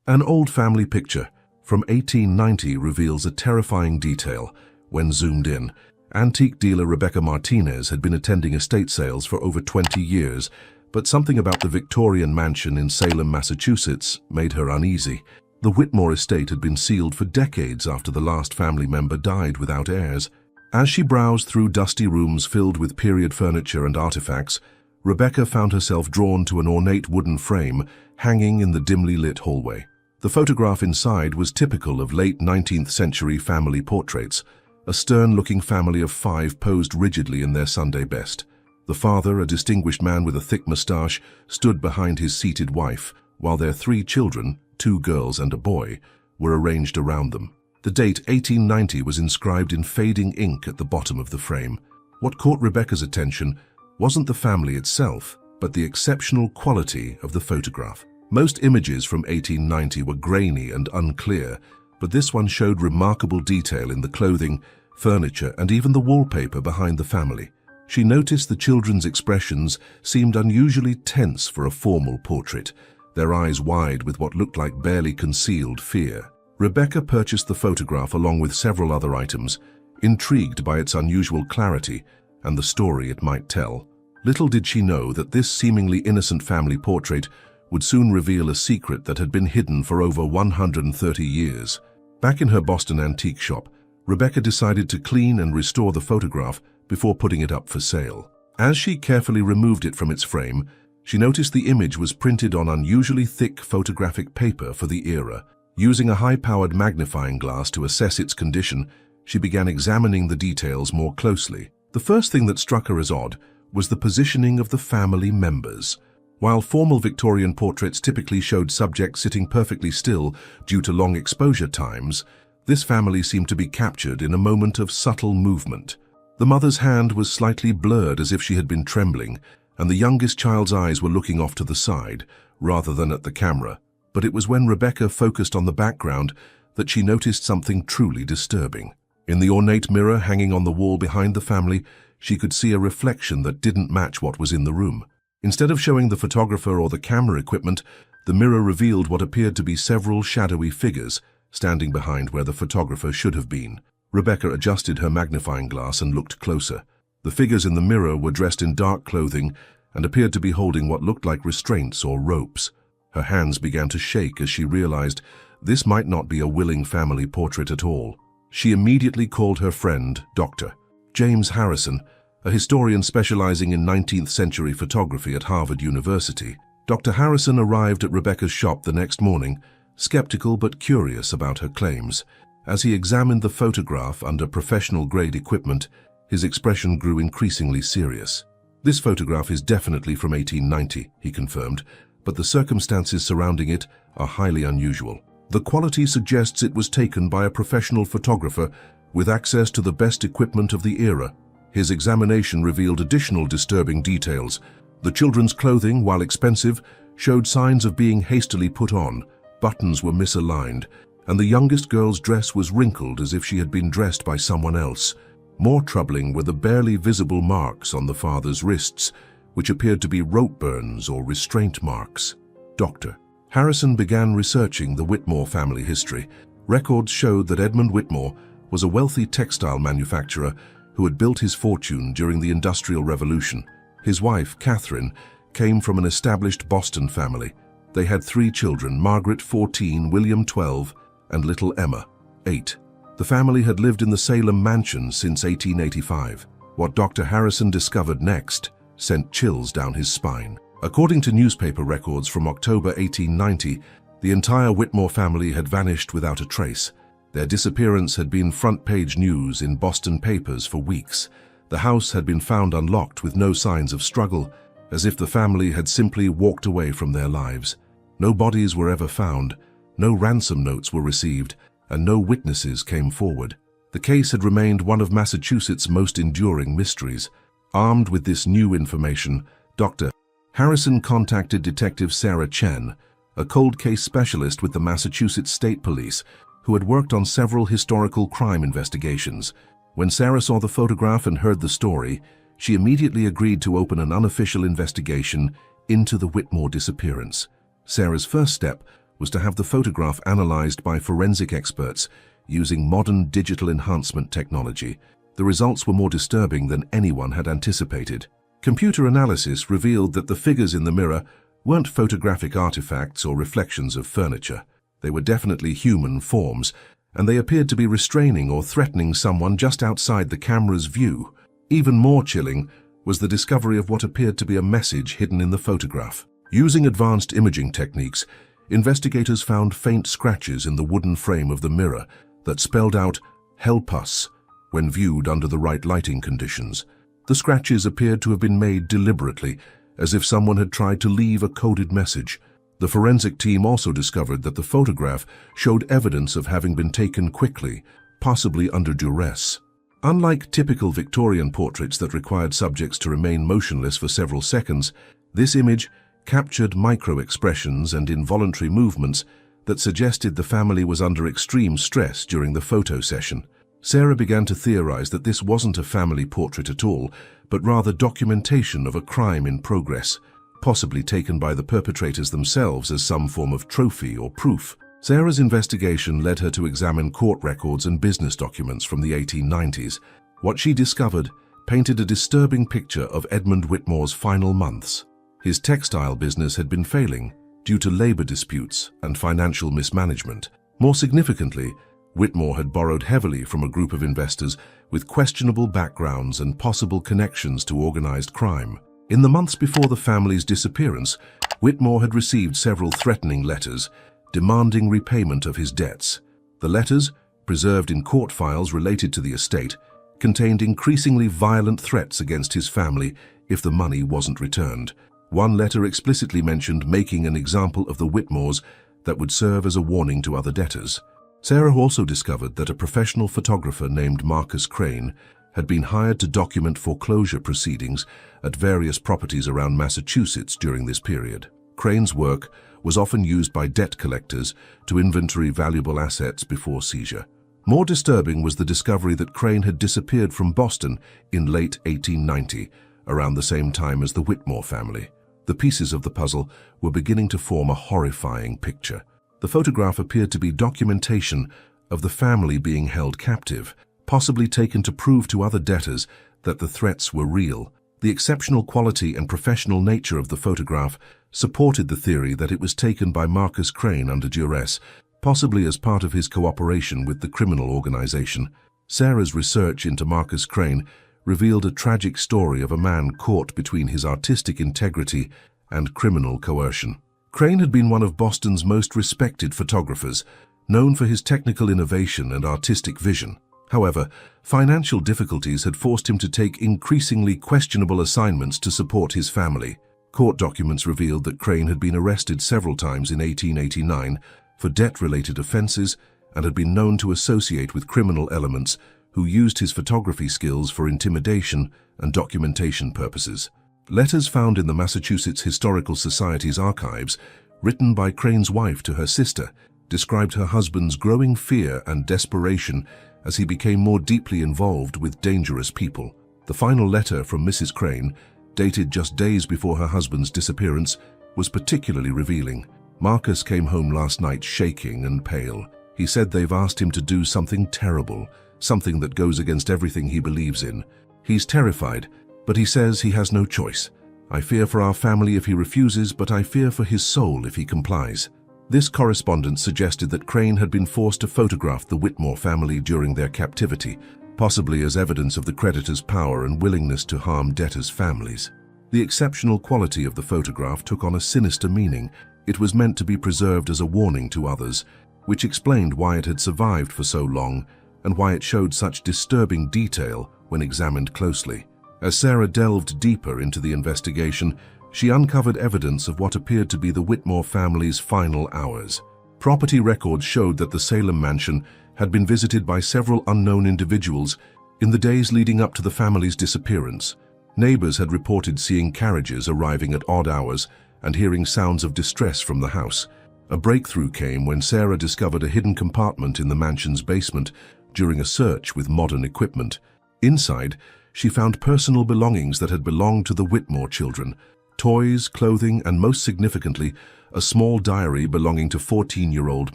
An old family picture from 1890 reveals a terrifying detail. When zoomed in, antique dealer Rebecca Martinez had been attending estate sales for over 20 years, but something about the Victorian mansion in Salem, Massachusetts made her uneasy. The Whitmore estate had been sealed for decades after the last family member died without heirs. As she browsed through dusty rooms filled with period furniture and artifacts, Rebecca found herself drawn to an ornate wooden frame hanging in the dimly lit hallway. The photograph inside was typical of late 19th century family portraits. A stern-looking family of 5 posed rigidly in their Sunday best. The father, a distinguished man with a thick moustache, stood behind his seated wife, while their 3 children, 2 girls and a boy, were arranged around them. The date 1890 was inscribed in fading ink at the bottom of the frame. What caught Rebecca's attention wasn't the family itself, but the exceptional quality of the photograph. Most images from 1890 were grainy and unclear, but this one showed remarkable detail in the clothing, furniture, and even the wallpaper behind the family. She noticed the children's expressions seemed unusually tense for a formal portrait, their eyes wide with what looked like barely concealed fear. Rebecca purchased the photograph along with several other items, intrigued by its unusual clarity and the story it might tell. Little did she know that this seemingly innocent family portrait would soon reveal a secret that had been hidden for over 130 years. Back in her Boston antique shop, Rebecca decided to clean and restore the photograph before putting it up for sale. As she carefully removed it from its frame, she noticed the image was printed on unusually thick photographic paper for the era. Using a high-powered magnifying glass to assess its condition, she began examining the details more closely. The first thing that struck her as odd was the positioning of the family members. While formal Victorian portraits typically showed subjects sitting perfectly still due to long exposure times, this family seemed to be captured in a moment of subtle movement. The mother's hand was slightly blurred as if she had been trembling, and the youngest child's eyes were looking off to the side, rather than at the camera. But it was when Rebecca focused on the background that she noticed something truly disturbing. In the ornate mirror hanging on the wall behind the family, she could see a reflection that didn't match what was in the room. Instead of showing the photographer or the camera equipment, the mirror revealed what appeared to be several shadowy figures standing behind where the photographer should have been. Rebecca adjusted her magnifying glass and looked closer. The figures in the mirror were dressed in dark clothing and appeared to be holding what looked like restraints or ropes. Her hands began to shake as she realized this might not be a willing family portrait at all. She immediately called her friend, Dr. James Harrison, a historian specializing in 19th century photography at Harvard University. Dr. Harrison arrived at Rebecca's shop the next morning, skeptical but curious about her claims. As he examined the photograph under professional-grade equipment, his expression grew increasingly serious. "This photograph is definitely from 1890, he confirmed, but the circumstances surrounding it are highly unusual. The quality suggests it was taken by a professional photographer with access to the best equipment of the era." His examination revealed additional disturbing details. The children's clothing, while expensive, showed signs of being hastily put on. Buttons were misaligned, and the youngest girl's dress was wrinkled as if she had been dressed by someone else. More troubling were the barely visible marks on the father's wrists, which appeared to be rope burns or restraint marks. Dr. Harrison began researching the Whitmore family history. Records showed that Edmund Whitmore was a wealthy textile manufacturer who had built his fortune during the Industrial Revolution. His wife, Catherine, came from an established Boston family. They had 3 children, Margaret, 14, William, 12, and little Emma, 8. The family had lived in the Salem mansion since 1885. What Dr. Harrison discovered next sent chills down his spine. According to newspaper records from October 1890, the entire Whitmore family had vanished without a trace. Their disappearance had been front-page news in Boston papers for weeks. The house had been found unlocked with no signs of struggle, as if the family had simply walked away from their lives. No bodies were ever found, no ransom notes were received, and no witnesses came forward. The case had remained one of Massachusetts' most enduring mysteries. Armed with this new information, Dr. Harrison contacted Detective Sarah Chen, a cold case specialist with the Massachusetts State Police, who had worked on several historical crime investigations. When Sarah saw the photograph and heard the story, she immediately agreed to open an unofficial investigation into the Whitmore disappearance. Sarah's first step was to have the photograph analyzed by forensic experts using modern digital enhancement technology. The results were more disturbing than anyone had anticipated. Computer analysis revealed that the figures in the mirror weren't photographic artifacts or reflections of furniture. They were definitely human forms, and they appeared to be restraining or threatening someone just outside the camera's view. Even more chilling was the discovery of what appeared to be a message hidden in the photograph. Using advanced imaging techniques, investigators found faint scratches in the wooden frame of the mirror that spelled out "Help us" when viewed under the right lighting conditions. The scratches appeared to have been made deliberately, as if someone had tried to leave a coded message. The forensic team also discovered that the photograph showed evidence of having been taken quickly, possibly under duress. Unlike typical Victorian portraits that required subjects to remain motionless for several seconds, this image captured micro-expressions and involuntary movements that suggested the family was under extreme stress during the photo session. Sarah began to theorize that this wasn't a family portrait at all, but rather documentation of a crime in progress, possibly taken by the perpetrators themselves as some form of trophy or proof. Sarah's investigation led her to examine court records and business documents from the 1890s. What she discovered painted a disturbing picture of Edmund Whitmore's final months. His textile business had been failing due to labor disputes and financial mismanagement. More significantly, Whitmore had borrowed heavily from a group of investors with questionable backgrounds and possible connections to organized crime. In the months before the family's disappearance, Whitmore had received several threatening letters demanding repayment of his debts. The letters, preserved in court files related to the estate, contained increasingly violent threats against his family if the money wasn't returned. One letter explicitly mentioned making an example of the Whitmores that would serve as a warning to other debtors. Sarah also discovered that a professional photographer named Marcus Crane had been hired to document foreclosure proceedings at various properties around Massachusetts during this period. Crane's work was often used by debt collectors to inventory valuable assets before seizure. More disturbing was the discovery that Crane had disappeared from Boston in late 1890, around the same time as the Whitmore family. The pieces of the puzzle were beginning to form a horrifying picture. The photograph appeared to be documentation of the family being held captive, possibly taken to prove to other debtors that the threats were real. The exceptional quality and professional nature of the photograph supported the theory that it was taken by Marcus Crane under duress, possibly as part of his cooperation with the criminal organization. Sarah's research into Marcus Crane revealed a tragic story of a man caught between his artistic integrity and criminal coercion. Crane had been one of Boston's most respected photographers, known for his technical innovation and artistic vision. However, financial difficulties had forced him to take increasingly questionable assignments to support his family. Court documents revealed that Crane had been arrested several times in 1889 for debt-related offenses and had been known to associate with criminal elements who used his photography skills for intimidation and documentation purposes. Letters found in the Massachusetts Historical Society's archives, written by Crane's wife to her sister, described her husband's growing fear and desperation as he became more deeply involved with dangerous people. The final letter from Mrs. Crane, dated just days before her husband's disappearance, was particularly revealing. Marcus came home last night shaking and pale. He said they've asked him to do something terrible, something that goes against everything he believes in. He's terrified, but he says he has no choice. I fear for our family if he refuses, but I fear for his soul if he complies. This correspondence suggested that Crane had been forced to photograph the Whitmore family during their captivity, possibly as evidence of the creditor's power and willingness to harm debtors' families. The exceptional quality of the photograph took on a sinister meaning. It was meant to be preserved as a warning to others, which explained why it had survived for so long and why it showed such disturbing detail when examined closely. As Sarah delved deeper into the investigation, she uncovered evidence of what appeared to be the Whitmore family's final hours. Property records showed that the Salem mansion had been visited by several unknown individuals in the days leading up to the family's disappearance. Neighbors had reported seeing carriages arriving at odd hours and hearing sounds of distress from the house. A breakthrough came when Sarah discovered a hidden compartment in the mansion's basement during a search with modern equipment. Inside, she found personal belongings that had belonged to the Whitmore children: toys, clothing, and most significantly, a small diary belonging to 14-year-old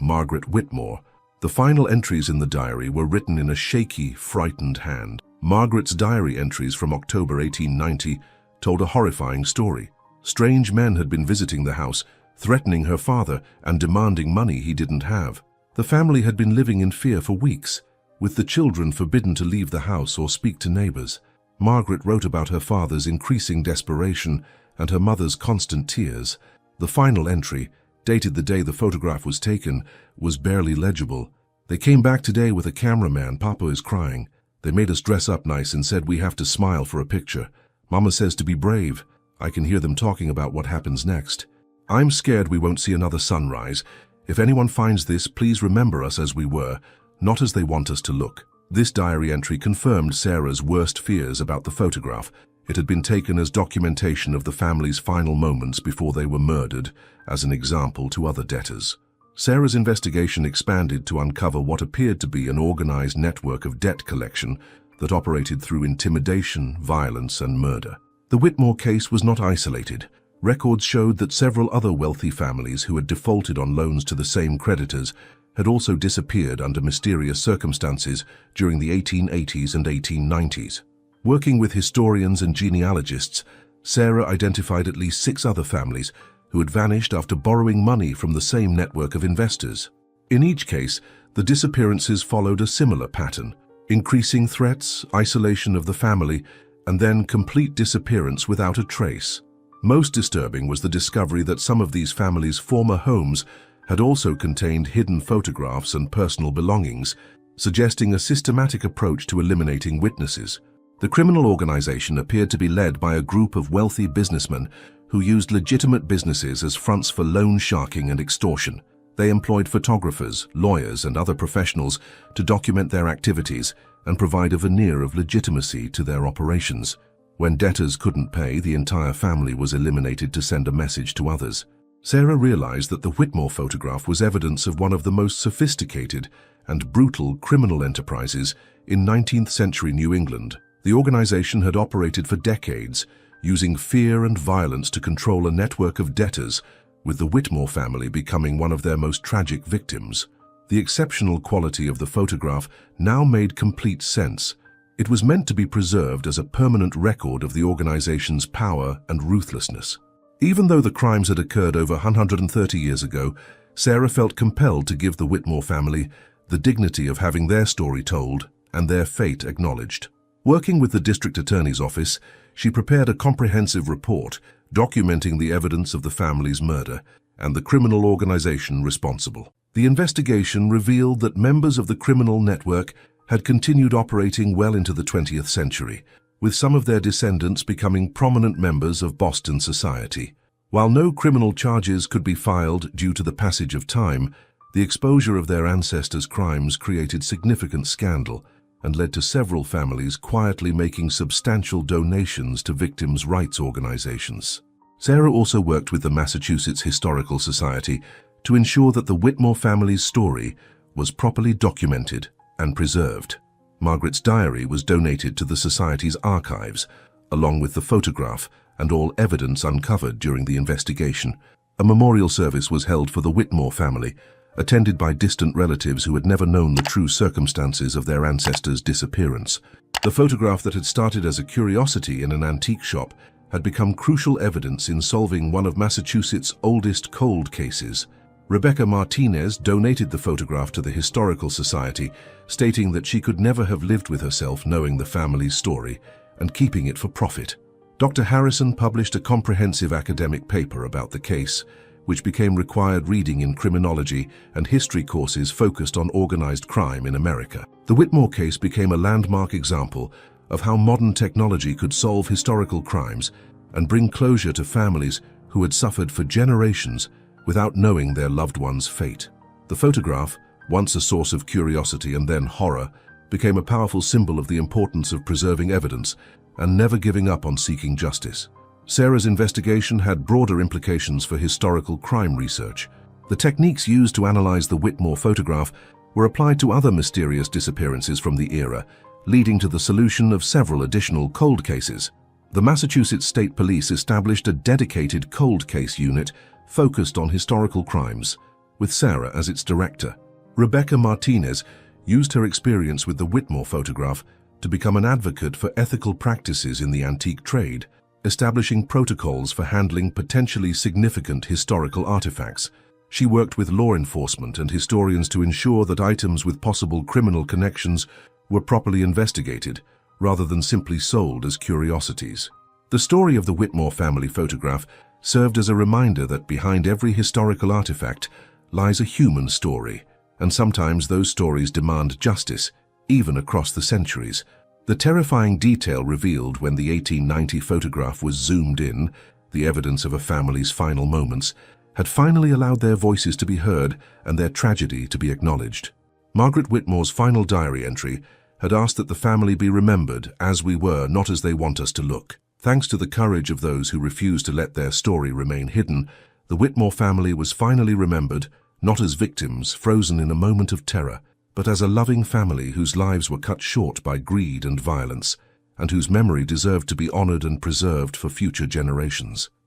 Margaret Whitmore. The final entries in the diary were written in a shaky, frightened hand. Margaret's diary entries from October 1890 told a horrifying story. Strange men had been visiting the house, threatening her father and demanding money he didn't have. The family had been living in fear for weeks, with the children forbidden to leave the house or speak to neighbors. Margaret wrote about her father's increasing desperation and her mother's constant tears. The final entry, dated the day the photograph was taken, was barely legible. "They came back today with a cameraman. Papa is crying. They made us dress up nice and said we have to smile for a picture. Mama says to be brave." I can hear them talking about what happens next. "I'm scared we won't see another sunrise. If anyone finds this, please remember us as we were, not as they want us to look." This diary entry confirmed Sarah's worst fears about the photograph. It had been taken as documentation of the family's final moments before they were murdered, as an example to other debtors. Sarah's investigation expanded to uncover what appeared to be an organized network of debt collection that operated through intimidation, violence, and murder. The Whitmore case was not isolated. Records showed that several other wealthy families who had defaulted on loans to the same creditors had also disappeared under mysterious circumstances during the 1880s and 1890s. Working with historians and genealogists, Sarah identified at least 6 other families who had vanished after borrowing money from the same network of investors. In each case, the disappearances followed a similar pattern: increasing threats, isolation of the family, and then complete disappearance without a trace. Most disturbing was the discovery that some of these families' former homes had also contained hidden photographs and personal belongings, suggesting a systematic approach to eliminating witnesses. The criminal organization appeared to be led by a group of wealthy businessmen who used legitimate businesses as fronts for loan sharking and extortion. They employed photographers, lawyers, and other professionals to document their activities and provide a veneer of legitimacy to their operations. When debtors couldn't pay, the entire family was eliminated to send a message to others. Sarah realized that the Whitmore photograph was evidence of one of the most sophisticated and brutal criminal enterprises in 19th century New England. The organization had operated for decades, using fear and violence to control a network of debtors, with the Whitmore family becoming one of their most tragic victims. The exceptional quality of the photograph now made complete sense. It was meant to be preserved as a permanent record of the organization's power and ruthlessness. Even though the crimes had occurred over 130 years ago, Sarah felt compelled to give the Whitmore family the dignity of having their story told and their fate acknowledged. Working with the district attorney's office, she prepared a comprehensive report documenting the evidence of the family's murder and the criminal organization responsible. The investigation revealed that members of the criminal network had continued operating well into the 20th century, with some of their descendants becoming prominent members of Boston society. While no criminal charges could be filed due to the passage of time, the exposure of their ancestors' crimes created significant scandal and led to several families quietly making substantial donations to victims' rights organizations. Sarah also worked with the Massachusetts Historical Society to ensure that the Whitmore family's story was properly documented and preserved. Margaret's diary was donated to the Society's archives, along with the photograph and all evidence uncovered during the investigation. A memorial service was held for the Whitmore family, attended by distant relatives who had never known the true circumstances of their ancestors' disappearance. The photograph that had started as a curiosity in an antique shop had become crucial evidence in solving one of Massachusetts' oldest cold cases. Rebecca Martinez donated the photograph to the Historical Society, stating that she could never have lived with herself knowing the family's story and keeping it for profit. Dr. Harrison published a comprehensive academic paper about the case, which became required reading in criminology and history courses focused on organized crime in America. The Whitmore case became a landmark example of how modern technology could solve historical crimes and bring closure to families who had suffered for generations without knowing their loved one's fate. The photograph, once a source of curiosity and then horror, became a powerful symbol of the importance of preserving evidence and never giving up on seeking justice. Sarah's investigation had broader implications for historical crime research. The techniques used to analyze the Whitmore photograph were applied to other mysterious disappearances from the era, leading to the solution of several additional cold cases. The Massachusetts State Police established a dedicated cold case unit focused on historical crimes, with Sarah as its director. Rebecca Martinez used her experience with the Whitmore photograph to become an advocate for ethical practices in the antique trade, establishing protocols for handling potentially significant historical artifacts. She worked with law enforcement and historians to ensure that items with possible criminal connections were properly investigated, rather than simply sold as curiosities. The story of the Whitmore family photograph served as a reminder that behind every historical artifact lies a human story, and sometimes those stories demand justice, even across the centuries. The terrifying detail revealed when the 1890 photograph was zoomed in, the evidence of a family's final moments, had finally allowed their voices to be heard and their tragedy to be acknowledged. Margaret Whitmore's final diary entry had asked that the family be remembered as we were, not as they want us to look. Thanks to the courage of those who refused to let their story remain hidden, the Whitmore family was finally remembered, not as victims frozen in a moment of terror, but as a loving family whose lives were cut short by greed and violence, and whose memory deserved to be honored and preserved for future generations.